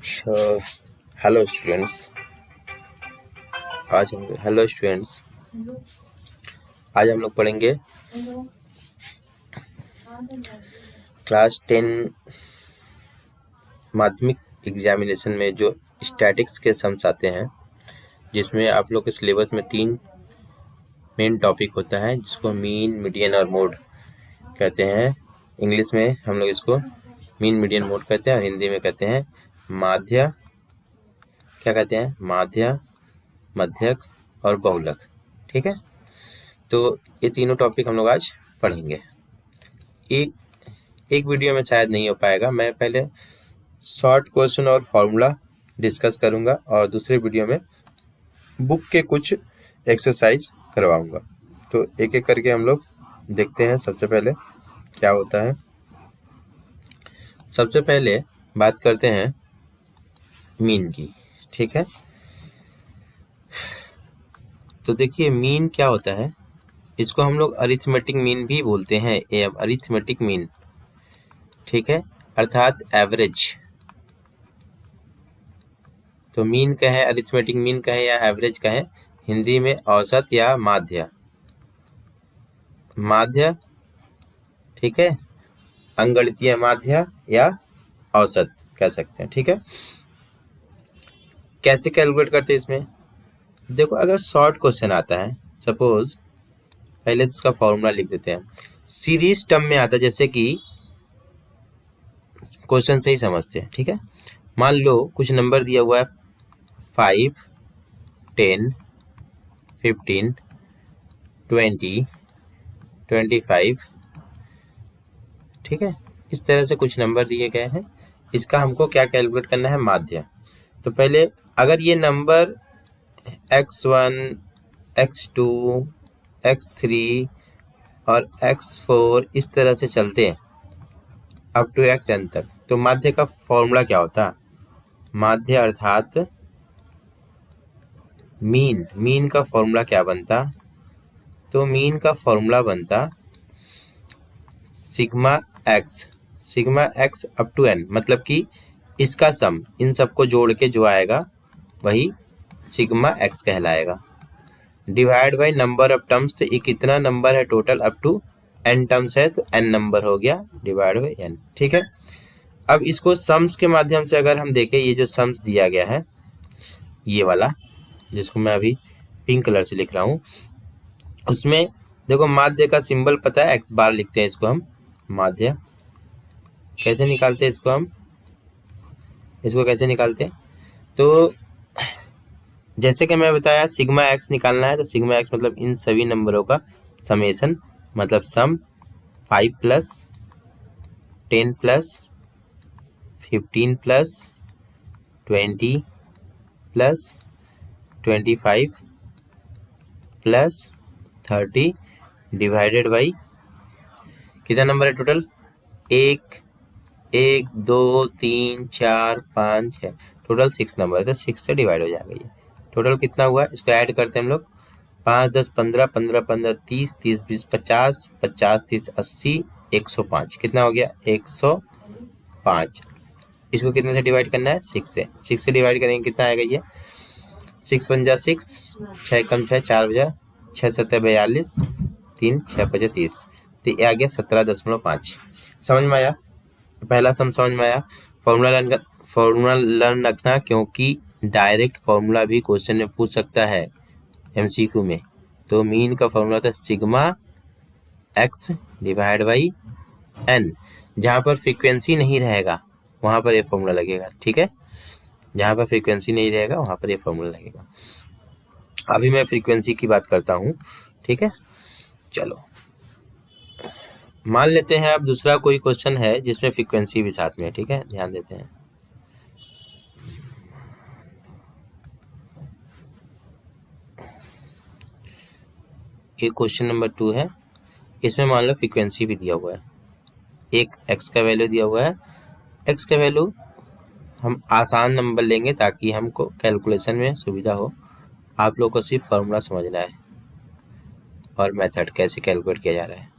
So, hello students. Hello students, आज हम लोग पढ़ेंगे क्लास 10 माध्यमिक एग्जामिनेशन में जो स्टैटिक्स के सम्स आते हैं, जिसमें आप लोग के सिलेबस में 3 मेन टॉपिक होता है, जिसको मीन, मीडियन और मोड कहते हैं। इंग्लिश में हम लोग इसको मीन, मीडियन, मोड कहते हैं और हिंदी में कहते हैं माध्य, क्या कहते हैं, माध्य, मध्यक और बहुलक। ठीक है, तो ये तीनों टॉपिक हम लोग आज पढ़ेंगे। एक वीडियो में शायद नहीं हो पाएगा, मैं पहले शॉर्ट क्वेश्चन और फॉर्मूला डिस्कस करूंगा और दूसरे वीडियो में बुक के कुछ एक्सरसाइज करवाऊंगा। तो एक एक करके हम लोग देखते हैं सबसे पहले क्या होता है। सबसे पहले बात करते हैं मीन की। ठीक है, तो देखिए मीन क्या होता है, इसको हम लोग अरिथमेटिक मीन भी बोलते हैं, अरिथमेटिक मीन। ठीक है, अर्थात एवरेज। तो मीन कहें, अरिथमेटिक मीन कहें या एवरेज कहें, हिंदी में औसत या माध्य। माध्य, ठीक है, अंगगणितीय माध्य या औसत कह सकते हैं। ठीक है, कैसे कैलकुलेट करते हैं इसमें? देखो, अगर शॉर्ट क्वेश्चन आता है, सपोज पहले तो उसका फॉर्मूला लिख देते हैं। सीरीज टर्म में आता है, जैसे कि क्वेश्चन से ही समझते हैं। ठीक है, मान लो कुछ नंबर दिया हुआ है 5, 10, 15, 20, 25। ठीक है, इस तरह से कुछ नंबर दिए गए हैं। इसका हमको क्या कैलकुलेट करना है? माध्य। तो पहले अगर ये नंबर x1, x2, x3 और x4 इस तरह से चलते हैं अप टू xn तक, तो माध्य का फॉर्मूला क्या होता? माध्य अर्थात मीन। मीन का फॉर्मूला क्या बनता? तो मीन का फॉर्मूला बनता sigma x up to n, मतलब कि इसका सम, इन सबको जोड़ के जो आएगा वही सिग्मा एक्स कहलाएगा, divide by number of terms. तो ये कितना नंबर है total? Up to n terms है, तो n नंबर हो गया, डिवाइड बाई n। ठीक है, अब इसको सम्स के माध्यम से अगर हम देखें, ये जो सम्स दिया गया है, ये वाला जिसको मैं अभी पिंक कलर से लिख रहा हूँ, उसमें देखो माध्य का सिंबल पता है, एक्स बार लिखते हैं इसको हम माध्य। कैसे निकालते हैं इसको हम? इसको कैसे निकालते हैं? तो जैसे कि मैं बताया, सिग्मा एक्स निकालना है, तो सिग्मा एक्स मतलब इन सभी नंबरों का समेशन, मतलब सम 5 plus 10 plus 15 plus 20 plus 25 plus 30 divided by कितना नंबर है टोटल? 1, 1, 2, 3, 4, 5, 6, टोटल 6 नंबर है, तो 6 से डिवाइड हो जाएगा। ये टोटल कितना हुआ? इसको ऐड करते हैं हम लोग। 5, 10, 15, 15, 15, 30, 30, 20, 50, 50, 30, 80, 105। कितना हो गया? 105। इसको कितने से डिवाइड करना है? 6 से। 6 से डिवाइड करेंगे कितना आएगा? ये 6 वन जा 6, 6 कम 6, 4 बजा 6 7 42, 3 6 5 30, तो ये आ गया 17.5। समझ में आया? पहला सम समझ में आया। फॉर्मूला लर्न रखना, क्योंकि डायरेक्ट फॉर्मूला भी क्वेश्चन में पूछ सकता है एमसीक्यू में। तो मीन का फॉर्मूला था sigma x divide by n. जहाँ पर फ्रीक्वेंसी नहीं रहेगा वहाँ पर ये फॉर्मूला लगेगा। ठीक है, जहाँ पर फ्रीक्वेंसी नहीं रहेगा वहाँ पर ये फॉर्मूला लगेगा। अभी मैं फ्रीक्वेंसी की बात करता हूँ। ठीक है, चलो मान लेते हैं अब दूसरा कोई क्वेश्चन है जिसमें फ्रीक्वेंसी भी साथ में है। ठीक है, ध्यान देते हैं। ये क्वेश्चन नंबर 2 है, इसमें मान लो फ्रीक्वेंसी भी दिया हुआ है, एक एक्स का वैल्यू दिया हुआ है। एक्स का वैल्यू हम आसान नंबर लेंगे ताकि हमको कैलकुलेशन में सुविधा हो। आप लोग को सिर्फ फॉर्मूला समझना है और मेथड कैसे कैलकुलेट किया जा रहा है।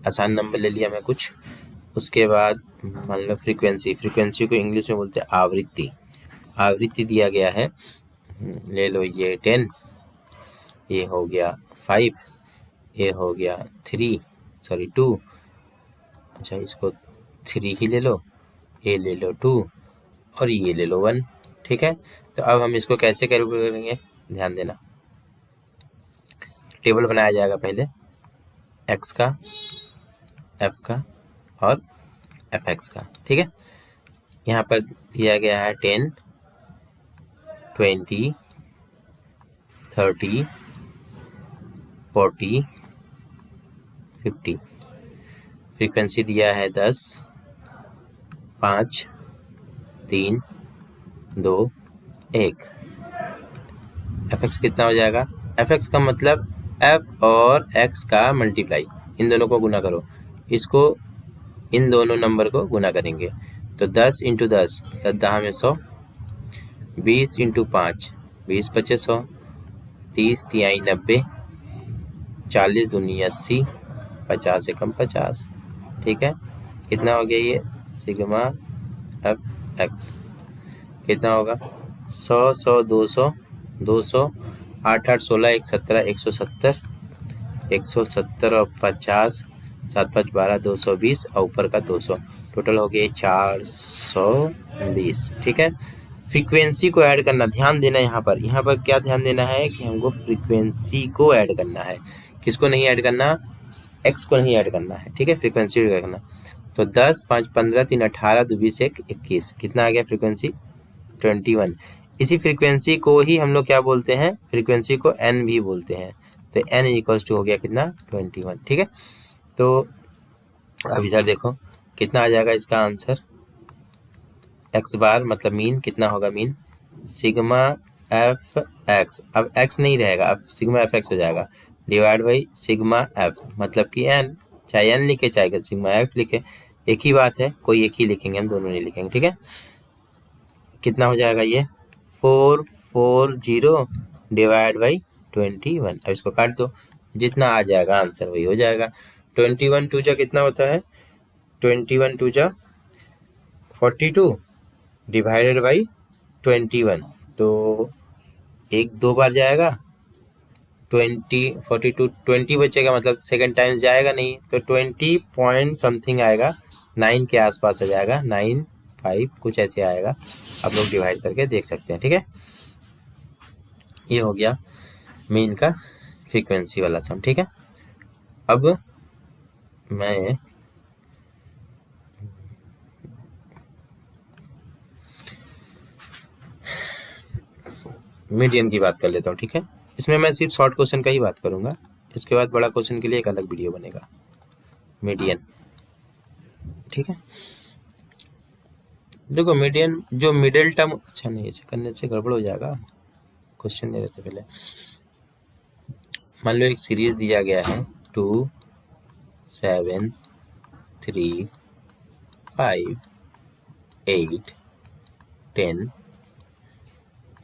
आसान नंबर ले लिया मैं कुछ, उसके बाद मान लो फ्रीक्वेंसी, फ्रीक्वेंसी को इंग्लिश में बोलते हैं आवृत्ति, आवृत्ति दिया गया है, ले लो ये 10, ये हो गया 5, ये हो गया 2, अच्छा इसको 3 ही ले लो, ये ले लो 2 और ये ले लो 1, ठीक है। तो अब हम इसको कैसे कैलकुलेट करेंगे, ध्यान देना, टेबल बनाया जाएगा पहले x का, f का और fx का, ठीक है। यहाँ पर दिया गया है 10, 20, 30, 40, 50, फ्रीक्वेंसी दिया है 10, 5, 3, 2, 1। fx कितना हो जाएगा, fx का मतलब f और x का मल्टीप्लाई, इन दोनों को गुना करो, इसको इन दोनों नंबर को गुना करेंगे तो 10 × 10 10 10 में 100, 20 × 5 20 5 100, 30 तिहाई 90, 40 दूनी 80, 50 से कम 50, ठीक है। कितना हो गया ये सिग्मा एफ एक्स, कितना होगा 100 100 200 200, 8 8 16 1 17 170, 170 और 50, 7 5 12 220 और ऊपर का 200, टोटल हो गया 420, ठीक है। फ्रीक्वेंसी को ऐड करना, ध्यान देना यहाँ पर क्या ध्यान देना है कि हमको फ्रीक्वेंसी को ऐड करना है, किसको नहीं ऐड करना, एक्स को नहीं ऐड करना है, ठीक है, फ्रीक्वेंसी ऐड करना। तो 10 5 15 3 18 2 20 1 21, कितना आ गया फ्रीक्वेंसी 21। इसी फ्रीक्वेंसी को ही हम लोग क्या बोलते हैं, फ्रीक्वेंसी को एन भी बोलते हैं, तो एन इक्वल्स टू हो गया कितना 21, ठीक है। तो अब इधर देखो कितना आ जाएगा इसका आंसर, एक्स बार मतलब मीन कितना होगा, मीन सिग्मा एफ एक्स, अब एक्स नहीं रहेगा, अब सिग्मा एफ एक्स हो जाएगा, डिवाइड बाई सिग्मा एफ मतलब कि एन, चाहे एन लिखे चाहे सिग्मा एफ लिखे, एक ही बात है, कोई एक ही लिखेंगे, हम दोनों नहीं लिखेंगे, ठीक है। कितना हो जाएगा ये 440 डिवाइड बाई 21, अब इसको काट दो, जितना आ जाएगा आंसर वही हो जाएगा। 21 2 जा कितना होता है, 21 2 जा 42 डिवाइडेड बाई 21, तो एक दो बार जाएगा, 20 42 20 बचेगा, मतलब सेकंड टाइम्स जाएगा नहीं, तो 20 पॉइंट समथिंग आएगा, 9 के आसपास आ जाएगा, 9 5 कुछ ऐसे आएगा, आप लोग डिवाइड करके देख सकते हैं, ठीक है। ये हो गया मीन का फ्रीक्वेंसी वाला सम, ठीक है। अब मैं मीडियन की बात कर लेता हूँ, ठीक है। इसमें मैं सिर्फ शॉर्ट क्वेश्चन का ही बात करूंगा, इसके बाद बड़ा क्वेश्चन के लिए एक अलग वीडियो बनेगा। मीडियन, ठीक है। देखो मीडियन जो मिडिल टर्म, अच्छा नहीं ऐसे करने से गड़बड़ हो जाएगा, क्वेश्चन नहीं रहते पहले। मान लो एक सीरीज दिया गया है 2 7 3 5 8 10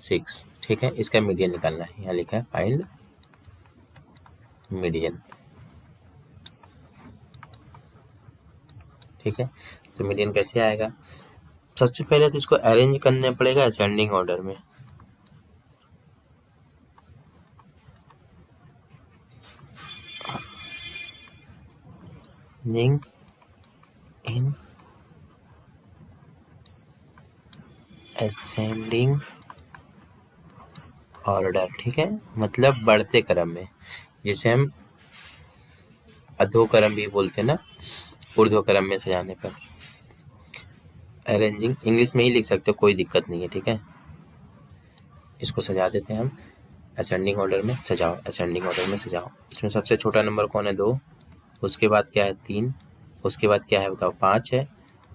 6, ठीक है। इसका मीडियन निकालना है, यहाँ लिखा है फाइंड मीडियन, ठीक है। तो मीडियन कैसे आएगा, सबसे पहले तो इसको अरेंज करना पड़ेगा असेंडिंग ऑर्डर में, इन असेंडिंग ऑर्डर, ठीक है, मतलब बढ़ते क्रम में, जिसे हम अधो क्रम भी बोलते हैं ना, ऊर्ध्व क्रम में सजाने पर। अरेंजिंग इंग्लिश में ही लिख सकते हो, कोई दिक्कत नहीं है, ठीक है। इसको सजा देते हैं हम असेंडिंग ऑर्डर में, सजाओ असेंडिंग ऑर्डर में सजाओ। इसमें सबसे छोटा नंबर कौन है 2, उसके बाद क्या है 3, उसके बाद क्या है बताओ 5 है,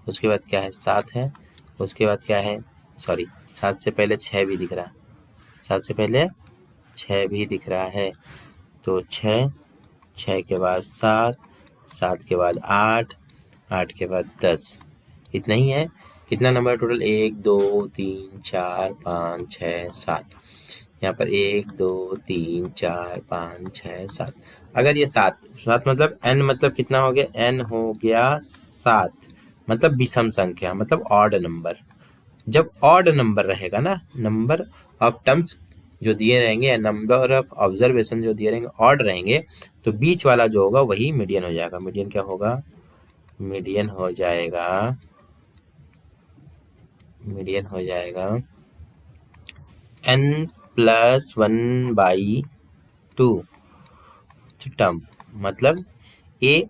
उसके बाद क्या है 7 है, उसके बाद क्या है, सॉरी 7 से पहले 6 भी दिख रहा है, 7 से पहले 6 भी दिख रहा है, तो 6 6 के बाद 7 7 के बाद 8 8 के बाद 10, इतना ही है। कितना नंबर टोटल 1 2 3 4 5 6 7, यहाँ पर 1 2 3 4 5 6 7, अगर ये 7 7 मतलब n मतलब कितना हो गया, n हो गया 7, मतलब विषम संख्या, मतलब ऑड नंबर। जब ऑड नंबर रहेगा ना, नंबर ऑफ टर्म्स जो दिए रहेंगे, नंबर ऑफ ऑब्जर्वेशन जो दिए रहेंगे ऑड रहेंगे, तो बीच वाला जो होगा वही मीडियन हो जाएगा। मीडियन क्या होगा, मीडियन हो जाएगा, मीडियन हो जाएगा n+1/2 टर्म। मतलब ए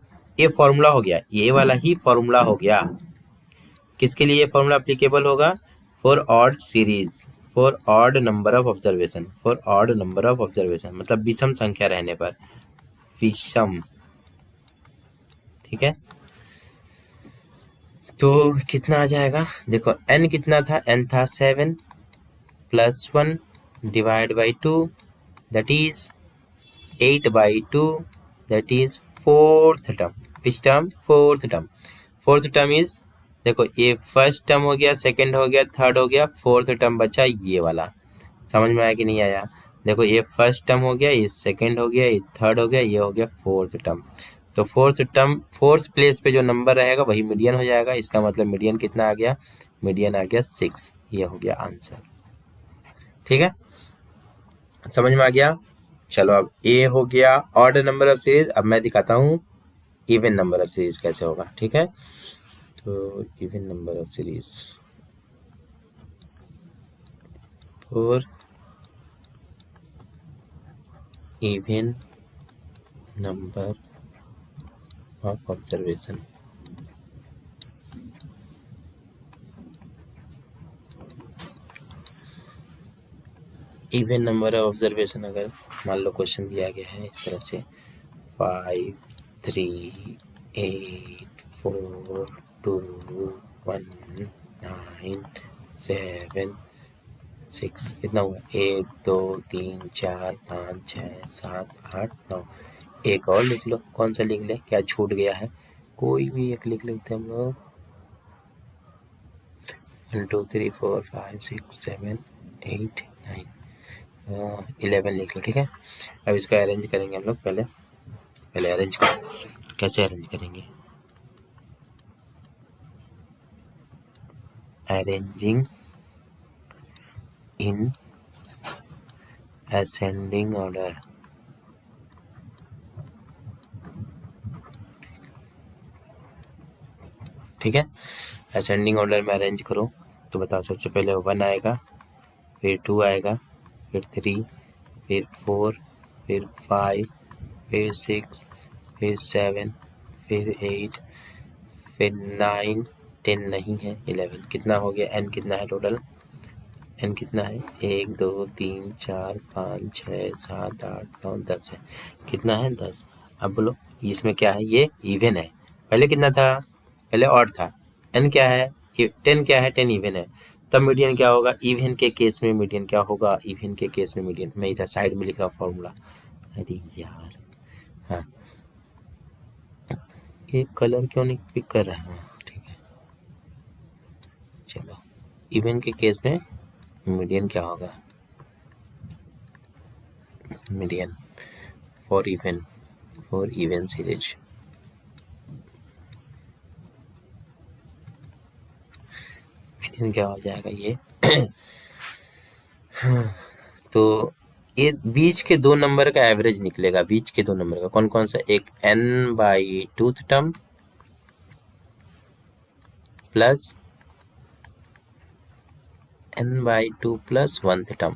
फॉर्मूला हो गया, ये वाला ही फॉर्मूला हो गया। किसके लिए ये फॉर्मूला एप्लीकेबल होगा, for odd series, for odd number of observation, for odd number of observation मतलब विषम संख्या रहने पर, विषम। ठीक है, तो कितना आ जाएगा, देखो n कितना था, n था 7 + 1 divide by 2 that is 8/2, that is fourth term. Which term, fourth term. Fourth term is, देखो ये फर्स्ट टर्म हो गया, सेकंड हो गया, थर्ड हो गया, फोर्थ टर्म बचा ये वाला। समझ में आया कि नहीं आया, देखो ये फर्स्ट टर्म हो गया, ये सेकंड हो गया, ये थर्ड हो गया, ये हो गया फोर्थ टर्म। तो फोर्थ टर्म, फोर्थ प्लेस पे जो नंबर रहेगा वही मीडियन हो जाएगा। इसका मतलब मीडियन कितना आ गया, मीडियन आ गया 6। ये हो गया आंसर। ठीक है, समझ में आ गया। चलो अब ए हो गया ऑड नंबर ऑफ सीरीज। अब मैं दिखाता हूँ इवन नंबर ऑफ सीरीज कैसे होगा। ठीक है, तो even number of series for even number of observation. Even number of observation अगर मान लो क्वेश्चन दिया गया है इस तरह से 5 3 8 4 2 1 9 7 6, कितना हुआ, 1 2 3 4 5 6 7 8 9। एक और लिख लो, कौन सा लिख ले, क्या छूट गया है, कोई भी एक लिख लेते हम लोग। 1 2 3 4 5 6 7 8 9 11 लिख लो। ठीक है, अब इसको अरेंज करेंगे हम लोग। पहले अरेंज करें, कैसे अरेंज करेंगे, अरेंजिंग इन असेंडिंग ऑर्डर। ठीक है, असेंडिंग ऑर्डर में अरेंज करो तो बताओ, सबसे पहले 1 आएगा, फिर 2 आएगा, फिर 3, फिर 4, फिर 5, फिर 6, फिर 7, फिर 8, फिर 9, 10 नहीं है, 11। कितना हो गया, n कितना है टोटल, n कितना है, 1 2 3 4 5 6 7 8 9 10 है। कितना है, 10। अब बोलो इसमें क्या है, ये इवन है। पहले कितना था, पहले ऑड था। n क्या है, 10 क्या है, 10 इवन है। तब मीडियन क्या होगा, इवन के केस में मीडियन क्या होगा, इवन के केस में मीडियन। मैं इधर साइड में लिख रहा हूँ फॉर्मूला। अरे यार, हाँ ये कलर क्यों नहीं पिक कर रहा है। ठीक है, चलो इवन के केस में मीडियन क्या होगा, median for even series. Median क्या हो जाएगा ये तो ये बीच के दो नंबर का एवरेज निकलेगा, बीच के दो नंबर का कौन कौन सा, एक n/2 टर्म प्लस n/2 प्लस 1th टर्म।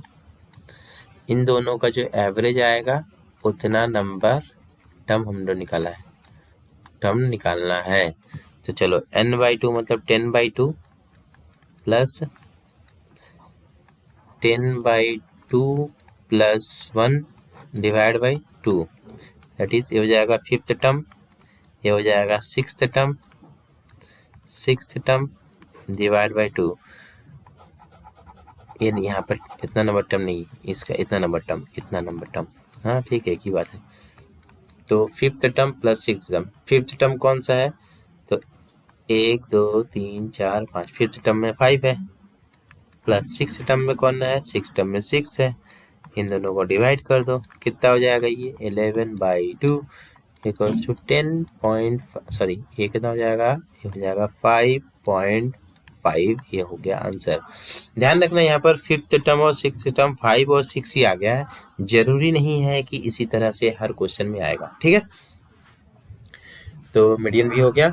इन दोनों का जो एवरेज आएगा उतना नंबर टर्म हम लोग निकाला है, टर्म निकालना है। तो चलो n/2 मतलब 10/2 plus 10/2 plus 1 divide by 2, that is ये हो जाएगा 5th टर्म, ये हो जाएगा 6th टर्म डिवाइड बाई 2। ये नहीं, यहाँ पर इतना नंबर टर्म नहीं, इसका इतना नंबर टर्म। हाँ ठीक है, एक ही बात है। तो 5th term plus 6th term, 5th term कौन सा है, तो 1 2 3 4 5, 5th टर्म में 5 है, प्लस 6th टर्म में कौन है, 6th टर्म में 6 है। इन दोनों को डिवाइड कर दो, कितना हो जाएगा ये 11/2 इक्वल्स टू 10. सॉरी ये कितना हो जाएगा, ये हो जाएगा 5.5। ये हो गया आंसर। ध्यान रखना यहाँ पर फिफ्थ टर्म और सिक्स टर्म 5 और 6 ही आ गया है, जरूरी नहीं है कि इसी तरह से हर क्वेश्चन में आएगा। ठीक है, तो मीडियन भी हो गया।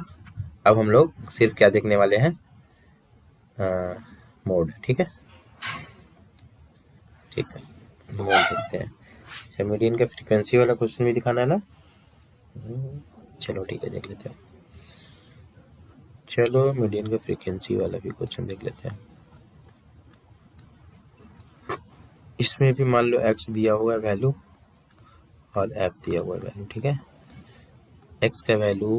अब हम लोग सिर्फ क्या देखने वाले हैं, मोड। ठीक है, ठीक है, मोड देखते हैं। अच्छा, मीडियन का फ्रीक्वेंसी वाला क्वेश्चन भी दिखाना है ना, चलो ठीक है, देख लेते हैं। चलो मीडियन का फ्रीक्वेंसी वाला भी क्वेश्चन देख लेते हैं। इसमें भी मान लो x दिया हुआ है वैल्यू और f दिया हुआ है वैल्यू। ठीक है, x का वैल्यू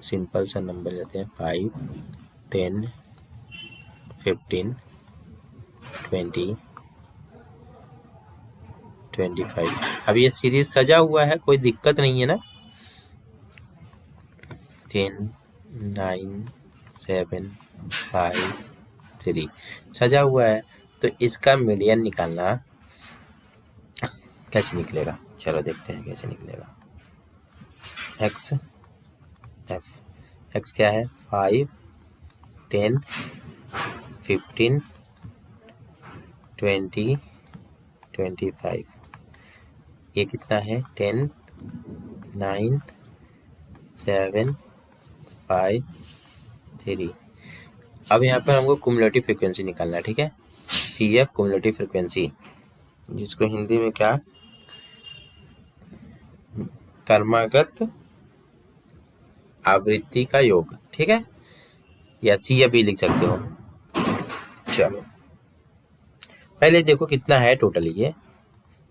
सिंपल सा नंबर लेते हैं 5, 10, 15, 20, 25। अब ये सीरीज सजा हुआ है, कोई दिक्कत नहीं है ना। 10, 9, 7, 5, 3 सजा हुआ है, तो इसका मीडियन निकालना कैसे निकलेगा, चलो देखते हैं कैसे निकलेगा। x क्या है 5, 10, 15, 20, 25। ये कितना है 10, 9, 7, 5, 3। अब यहाँ पर हमको कुमुलेटिव फ्रीक्वेंसी निकालना है। ठीक है, CF कुमुलेटिव फ्रीक्वेंसी, जिसको हिंदी में क्या, क्रमागत आवृत्ति का योग। ठीक है, या CF भी लिख सकते हो। चलो पहले देखो कितना है टोटल, ये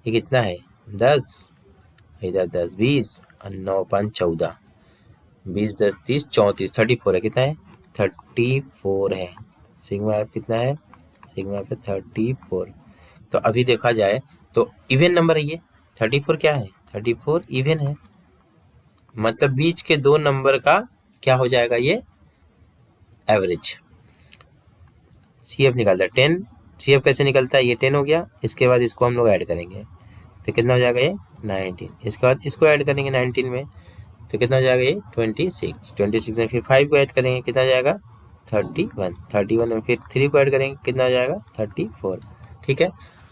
कितना है 10, इधर 10, 20 और 9, 5, 14, 20, 10, 30, 34, 34 है। कितना है 34 है। सिग्मा एफ कितना है, सिग्मा एफ 34। तो अभी देखा जाए तो इवन नंबर है ये 34। क्या है 34 इवन है, मतलब बीच के दो नंबर का क्या हो जाएगा ये एवरेज। CF निकालता है 10। CF कैसे निकलता है, ये 10 हो गया, इसके बाद इसको हम लोग ऐड करेंगे तो कितना हो जाएगा ये 19। इसके बाद इसको ऐड करेंगे 19 में तो कितना हो जाएगा ये 26। 26 में फिर 5 को ऐड करेंगे, कितना हो जाएगा 31। 31 में फिर 3 को ऐड करेंगे, कितना हो जाएगा 34। ठीक है,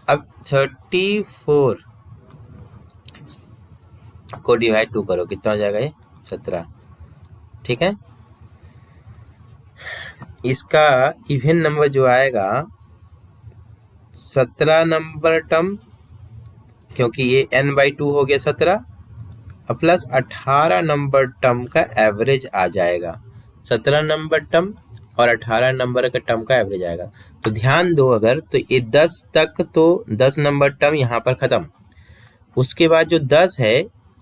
अब 34 को डिवाइड 2 करो, कितना हो जाएगा ये 17। ठीक है, इसका इवन नंबर जो आएगा 17 नंबर टर्म, क्योंकि ये n/2 हो गया 17, और प्लस 18 नंबर टर्म का एवरेज आ जाएगा। 17 नंबर टर्म और 18 नंबर का टर्म का एवरेज आएगा। तो ध्यान दो, अगर तो ये 10 तक, तो 10 नंबर टर्म यहाँ पर खत्म, उसके बाद जो 10 है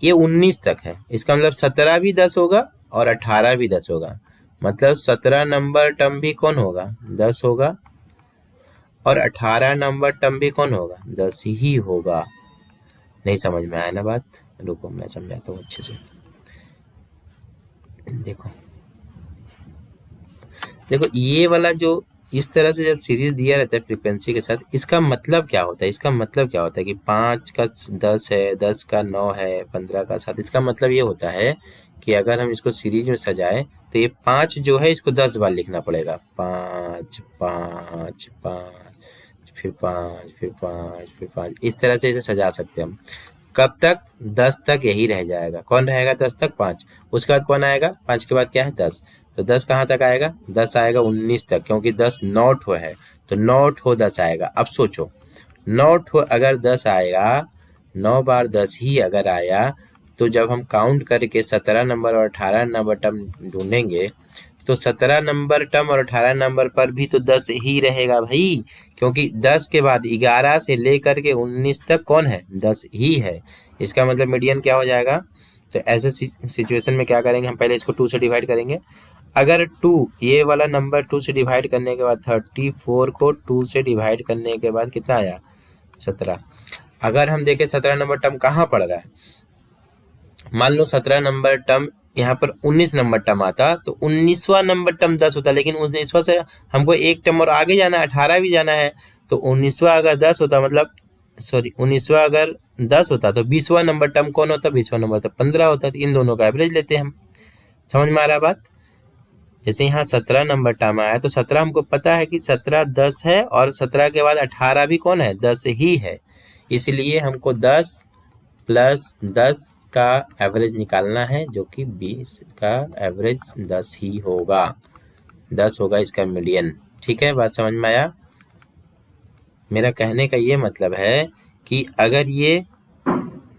ये 19 तक है। इसका मतलब 17 भी 10 होगा और 18 भी 10 होगा, मतलब 17 नंबर टर्म भी कौन होगा 10 होगा, और 18 नंबर टर्म भी कौन होगा 10 ही होगा। नहीं समझ में आया ना बात, रुको मैं समझाता हूँ अच्छे से। देखो ये वाला जो इस तरह से जब सीरीज दिया रहता है फ्रीक्वेंसी के साथ, इसका मतलब क्या होता है, इसका मतलब क्या होता है कि 5 का 10 है, 10 का 9 है, 15 का 7। इसका मतलब ये होता है कि अगर हम इसको सीरीज में सजाएं तो ये 5 जो है इसको 10 बार लिखना पड़ेगा। 5 5 5 फिर 5 फिर 5 फिर 5, इस तरह से इसे सजा सकते हैं हम। कब तक 10 तक यही रह जाएगा। कौन रहेगा 10 तक 5, उसके बाद कौन आएगा 5 के बाद क्या है 10। तो 10 कहाँ तक आएगा 10 आएगा 19 तक, क्योंकि 10 नॉट हो है तो नॉट हो 10 आएगा। अब सोचो नॉट हो अगर 10 आएगा, 9 बार 10 ही अगर आया, तो जब हम काउंट करके 17 नंबर और 18 नंबर टर्म ढूंढेंगे तो 17 नंबर टर्म और 18 नंबर पर भी तो 10 ही रहेगा भाई, क्योंकि 10 के बाद 11 से लेकर के 19 तक कौन है 10 ही है। इसका मतलब मीडियन क्या हो जाएगा। तो ऐसे सिचुएशन में क्या करेंगे हम, पहले इसको 2 से डिवाइड करेंगे। अगर 2 ये वाला नंबर 2 से डिवाइड करने के बाद 34 को 2 से डिवाइड करने के बाद कितना आया 17। अगर हम देखें 17 नंबर टर्म कहाँ पड़ रहा है, मान लो 17 नंबर टर्म यहाँ पर 19 नंबर टर्म आता तो 19वां नंबर टर्म 10 होता, लेकिन 19वां से हमको एक टर्म और आगे जाना है, 18 भी जाना है। तो 19वां अगर 10 होता मतलब सॉरी 19वां अगर 10 होता तो 20वां नंबर टर्म कौन होता, 20वां नंबर तो 15 होता। तो इन दोनों का एवरेज लेते हैं हम। समझ में आ रहा है बात। जैसे यहाँ 17 नंबर टर्म आया तो 17 हमको पता है कि 17 10 है और 17 के बाद 18 भी कौन है, 10 ही है। इसलिए हमको 10 प्लस 10 का एवरेज निकालना है, जो कि 20 का एवरेज 10 ही होगा, 10 होगा इसका मीडियन। ठीक है, बात समझ में आया। मेरा कहने का ये मतलब है कि अगर ये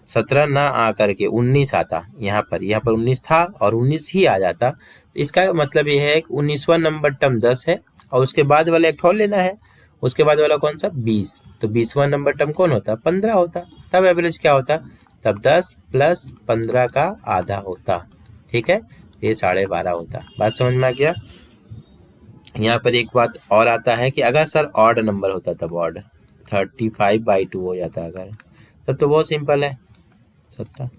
17 ना आकर के 19 आता, यहाँ पर 19 था और 19 ही आ जाता, तो इसका मतलब ये है कि 19वां नंबर टर्म 10 है और उसके बाद वाला एक और लेना है, उसके बाद वाला कौन सा 20, तो 20वां नंबर टर्म कौन होता, 15 होता। तब एवरेज क्या होता, तब 10 प्लस 15 का आधा होता। ठीक है, ये 12.5 होता। बात समझ में आ गया। यहाँ पर एक बात और आता है कि अगर सर ऑड नंबर होता, तब ऑड 35/2 हो जाता अगर, तब तो बहुत सिंपल है। 17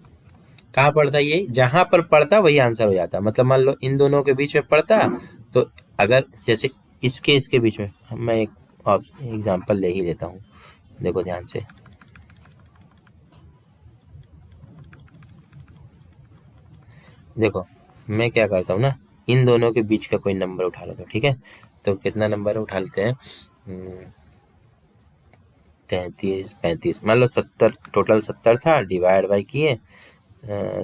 कहाँ पड़ता, ये जहां पर पड़ता वही आंसर हो जाता। मतलब मान लो इन दोनों के बीच में पड़ता, तो अगर जैसे इसके बीच में मैं एक एग्जांपल ले ही लेता हूँ, देखो ध्यान से। देखो मैं क्या करता हूँ ना, इन दोनों के बीच का कोई नंबर उठा लेता हूँ। ठीक है, तो कितना नंबर उठा लेते हैं, 33 35, मान लो 70, टोटल 70 था, डिवाइड बाई किए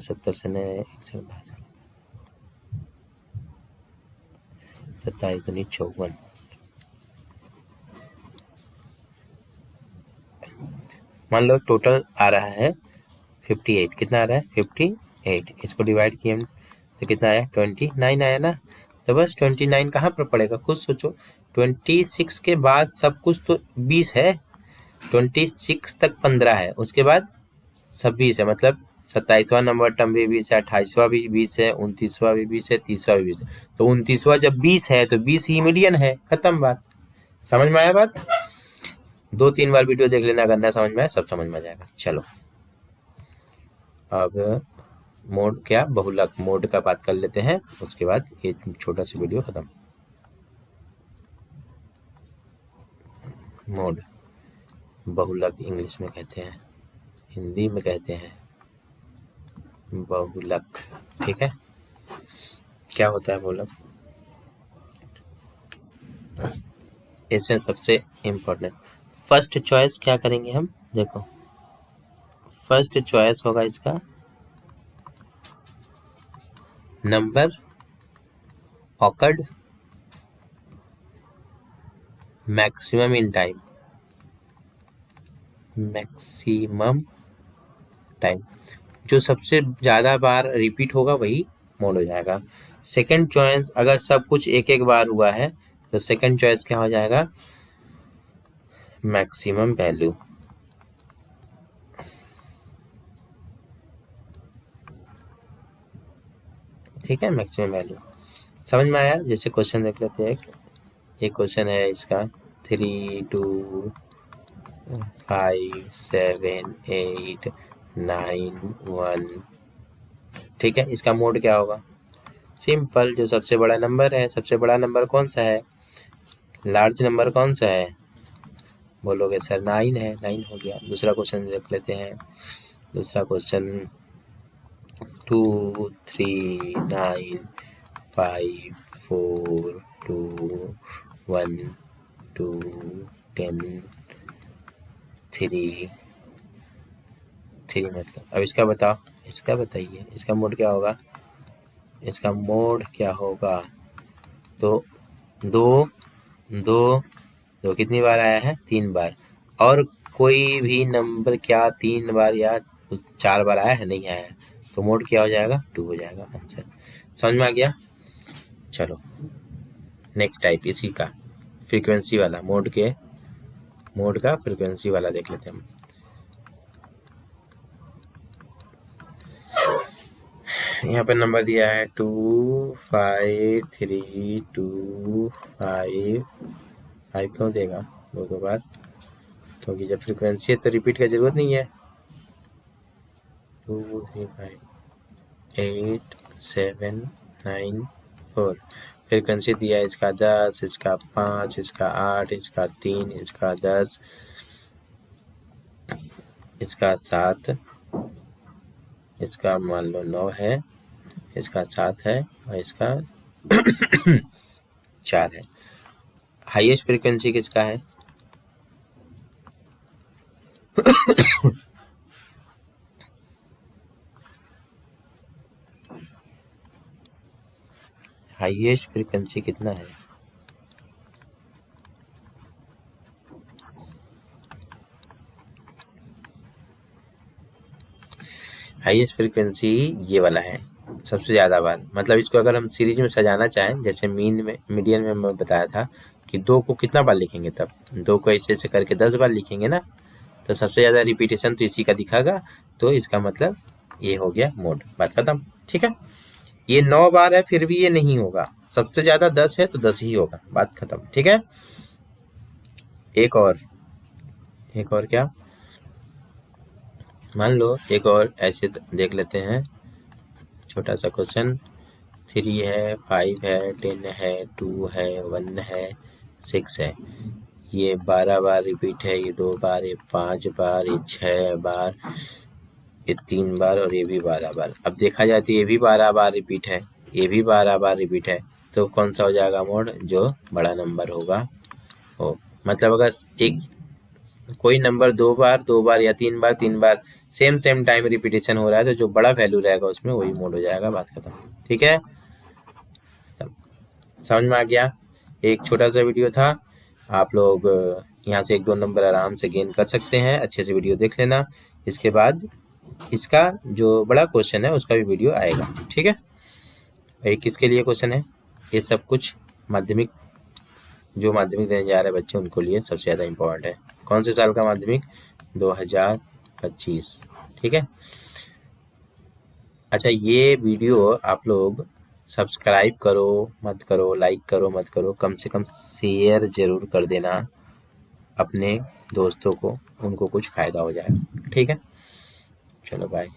70 से 27 दूनी 54, मान लो टोटल आ रहा है 58। कितना आ रहा है 58, इसको डिवाइड किए हम तो कितना आया 29 आया ना। तो बस 29 कहाँ पर पड़ेगा, खुद सोचो। 26 के बाद सब कुछ तो 20 है, 26 तक 15 है, उसके बाद सब 20 है। मतलब 27वां नंबर टर्म भी 20 है, 28वां भी 20 है, 29वां भी 20 है, 30वां भी 20 है। तो 29वां जब 20 है तो 20 ही मीडियन है, खत्म बात। समझ में आया बात। 2-3 बार वीडियो देख लेना, अगर ना समझ में आया, सब समझ में आ जाएगा। चलो अब मोड क्या, बहुलक मोड का बात कर लेते हैं, उसके बाद ये छोटा सा वीडियो खत्म। मोड बहुलक इंग्लिश में कहते हैं, हिंदी में कहते हैं बहुलक। ठीक है, क्या होता है बहुलक, इससे सबसे इम्पोर्टेंट फर्स्ट चॉइस क्या करेंगे हम, देखो फर्स्ट चॉइस होगा इसका number awkward maximum in time, maximum time, जो सबसे ज़्यादा बार रिपीट होगा वही मोड हो जाएगा। सेकंड चॉइस अगर सब कुछ एक एक बार हुआ है तो सेकंड चॉइस क्या हो जाएगा, मैक्सिमम वैल्यू। ठीक है, मैक्सिमम वैल्यू समझ में आया। जैसे क्वेश्चन देख लेते हैं, एक क्वेश्चन है इसका 3 2 5 7 8 9 1। ठीक है, इसका मोड क्या होगा, सिंपल, जो सबसे बड़ा नंबर है, सबसे बड़ा नंबर कौन सा है, लार्ज नंबर कौन सा है, बोलोगे सर 9 है, 9 हो गया। दूसरा क्वेश्चन देख लेते हैं, दूसरा क्वेश्चन 2 3 9 5 4 2 1 2 10 3 मतलब, अब इसका बताओ, इसका बताइए, इसका मोड क्या होगा, इसका मोड क्या होगा। तो 2 2 2 कितनी बार आया है, 3 बार, और कोई भी नंबर क्या 3 बार या 4 बार आया है, नहीं आया है, तो मोड क्या हो जाएगा, 2 हो जाएगा आंसर। समझ में आ गया। चलो नेक्स्ट टाइप इसी का फ्रीक्वेंसी वाला, मोड का फ्रीक्वेंसी वाला देख लेते हैं हम। यहाँ पर नंबर दिया है 2 5 3 2 5 5 क्यों देगा दो बार, क्योंकि जब फ्रीक्वेंसी है तो रिपीट का जरूरत नहीं है। 2 3 5 8 7 9 4 फ्रीक्वेंसी दिया है इसका 10, इसका 5, इसका 8, इसका 3, इसका 10, इसका 7, इसका मान लो 9 है, इसका 7 है और इसका 4 है। हाईएस्ट फ्रीक्वेंसी किसका है? हाईएस्ट फ्रीक्वेंसी कितना है? हाईएस्ट फ्रीक्वेंसी ये वाला है, सबसे ज़्यादा बार। मतलब इसको अगर हम सीरीज में सजाना चाहें, जैसे मीन में, मीडियन में मैं बताया था कि 2 को कितना बार लिखेंगे, तब 2 को ऐसे ऐसे करके 10 बार लिखेंगे ना, तो सबसे ज़्यादा रिपीटेशन तो इसी का दिखागा। तो इसका मतलब ये हो गया मोड, बात खत्म। ठीक है, ये 9 बार है फिर भी ये नहीं होगा, सबसे ज़्यादा 10 है तो 10 ही होगा, बात खत्म। ठीक है, एक और क्या, मान लो एक और ऐसे देख लेते हैं, छोटा सा क्वेश्चन। 3 है, 5 है, 10 है, 2 है, 1 है, 6 है। ये 12 बार रिपीट है, ये 2 बार, ये 5 बार, ये 6 बार, ये 3 बार और ये भी 12 बार। अब देखा जाए तो ये भी 12 बार रिपीट है, ये भी 12 बार रिपीट है। तो कौन सा हो जाएगा मोड? जो बड़ा नंबर होगा वो। मतलब अगर एक कोई नंबर 2 बार या 3 बार सेम टाइम रिपीटेशन हो रहा है, तो जो बड़ा वैल्यू रहेगा उसमें वही मोड हो जाएगा, बात खत्म। ठीक है, समझ में आ गया? एक छोटा सा वीडियो था, आप लोग यहाँ से 1-2 नंबर आराम से गेन कर सकते हैं। अच्छे से वीडियो देख लेना, इसके बाद इसका जो बड़ा क्वेश्चन है उसका भी वीडियो आएगा। ठीक है, ये किसके लिए क्वेश्चन है? ये सब कुछ माध्यमिक, जो माध्यमिक देने जा रहे हैं बच्चे उनको लिए सबसे ज़्यादा इम्पोर्टेंट है। कौन से साल का माध्यमिक? 2025। ठीक है, अच्छा ये वीडियो आप लोग सब्सक्राइब करो मत करो, लाइक करो मत करो, कम से कम शेयर जरूर कर देना अपने दोस्तों को, उनको कुछ फ़ायदा हो जाएगा। ठीक है, चलो बाय।